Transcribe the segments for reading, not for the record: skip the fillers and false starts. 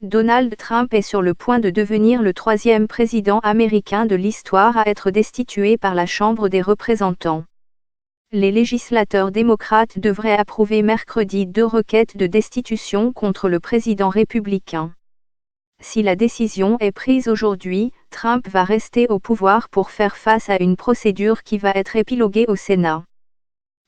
Donald Trump est sur le point de devenir le troisième président américain de l'histoire à être destitué par la Chambre des représentants. Les législateurs démocrates devraient approuver mercredi 2 requêtes de destitution contre le président républicain. Si la décision est prise aujourd'hui, Trump va rester au pouvoir pour faire face à une procédure qui va être épiloguée au Sénat.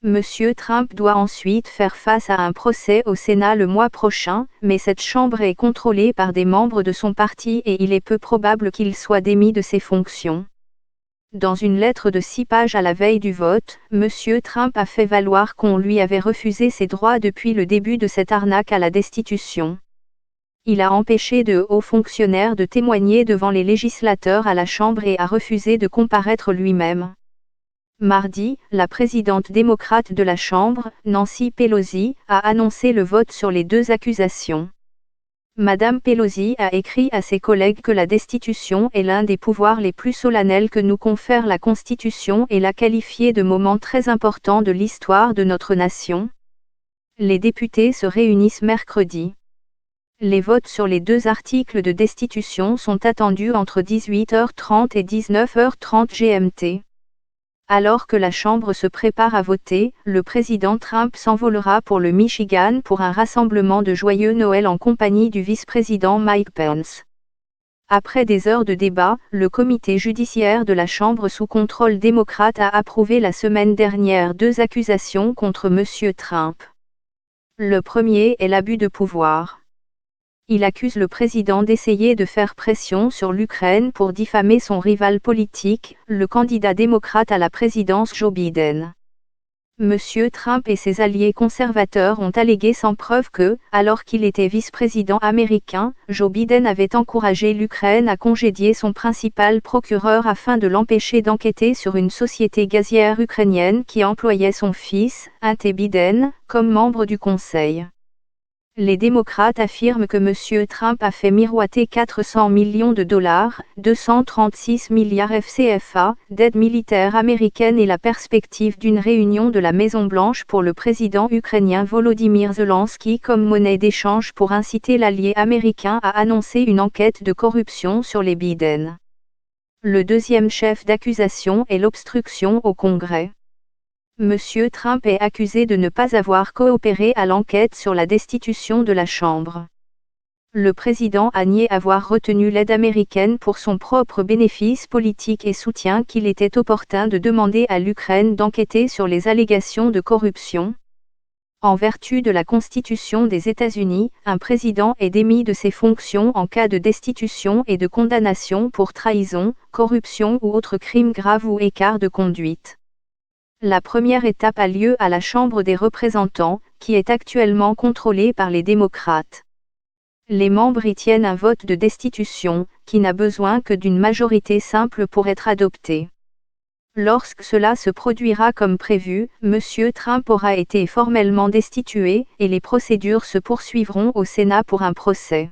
Monsieur Trump doit ensuite faire face à un procès au Sénat le mois prochain, mais cette chambre est contrôlée par des membres de son parti et il est peu probable qu'il soit démis de ses fonctions. Dans une lettre de 6 pages à la veille du vote, Monsieur Trump a fait valoir qu'on lui avait refusé ses droits depuis le début de cette arnaque à la destitution. Il a empêché de hauts fonctionnaires de témoigner devant les législateurs à la Chambre et a refusé de comparaître lui-même. Mardi, la présidente démocrate de la Chambre, Nancy Pelosi, a annoncé le vote sur les 2 accusations. Madame Pelosi a écrit à ses collègues que la destitution est l'un des pouvoirs les plus solennels que nous confère la Constitution et l'a qualifié de moment très important de l'histoire de notre nation. Les députés se réunissent mercredi. Les votes sur les 2 articles de destitution sont attendus entre 18h30 et 19h30 GMT. Alors que la Chambre se prépare à voter, le président Trump s'envolera pour le Michigan pour un rassemblement de joyeux Noël en compagnie du vice-président Mike Pence. Après des heures de débat, le comité judiciaire de la Chambre sous contrôle démocrate a approuvé la semaine dernière 2 accusations contre M. Trump. Le premier est l'abus de pouvoir. Il accuse le président d'essayer de faire pression sur l'Ukraine pour diffamer son rival politique, le candidat démocrate à la présidence Joe Biden. M. Trump et ses alliés conservateurs ont allégué sans preuve que, alors qu'il était vice-président américain, Joe Biden avait encouragé l'Ukraine à congédier son principal procureur afin de l'empêcher d'enquêter sur une société gazière ukrainienne qui employait son fils, Hunter Biden, comme membre du conseil. Les démocrates affirment que M. Trump a fait miroiter 400 millions de dollars, 236 milliards FCFA, d'aide militaire américaine et la perspective d'une réunion de la Maison-Blanche pour le président ukrainien Volodymyr Zelensky comme monnaie d'échange pour inciter l'allié américain à annoncer une enquête de corruption sur les Biden. Le deuxième chef d'accusation est l'obstruction au Congrès. M. Trump est accusé de ne pas avoir coopéré à l'enquête sur la destitution de la Chambre. Le président a nié avoir retenu l'aide américaine pour son propre bénéfice politique et soutient qu'il était opportun de demander à l'Ukraine d'enquêter sur les allégations de corruption. En vertu de la Constitution des États-Unis, un président est démis de ses fonctions en cas de destitution et de condamnation pour trahison, corruption ou autre crime grave ou écart de conduite. La première étape a lieu à la Chambre des représentants, qui est actuellement contrôlée par les démocrates. Les membres y tiennent un vote de destitution, qui n'a besoin que d'une majorité simple pour être adopté. Lorsque cela se produira comme prévu, M. Trump aura été formellement destitué, et les procédures se poursuivront au Sénat pour un procès.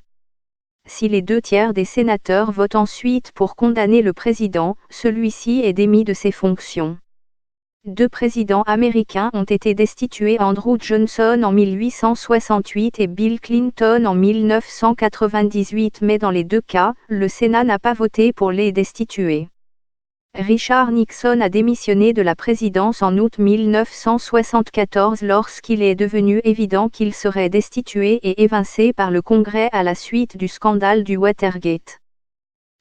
Si les 2/3 des sénateurs votent ensuite pour condamner le président, celui-ci est démis de ses fonctions. 2 présidents américains ont été destitués, Andrew Johnson en 1868 et Bill Clinton en 1998, mais dans les 2 cas, le Sénat n'a pas voté pour les destituer. Richard Nixon a démissionné de la présidence en août 1974 lorsqu'il est devenu évident qu'il serait destitué et évincé par le Congrès à la suite du scandale du Watergate.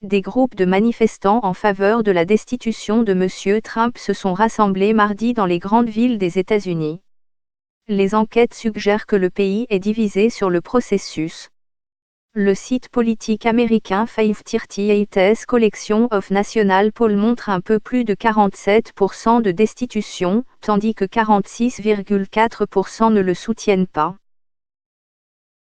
Des groupes de manifestants en faveur de la destitution de M. Trump se sont rassemblés mardi dans les grandes villes des États-Unis. Les enquêtes suggèrent que le pays est divisé sur le processus. Le site politique américain 538's Collection of National Poll montre un peu plus de 47% de destitution, tandis que 46,4% ne le soutiennent pas.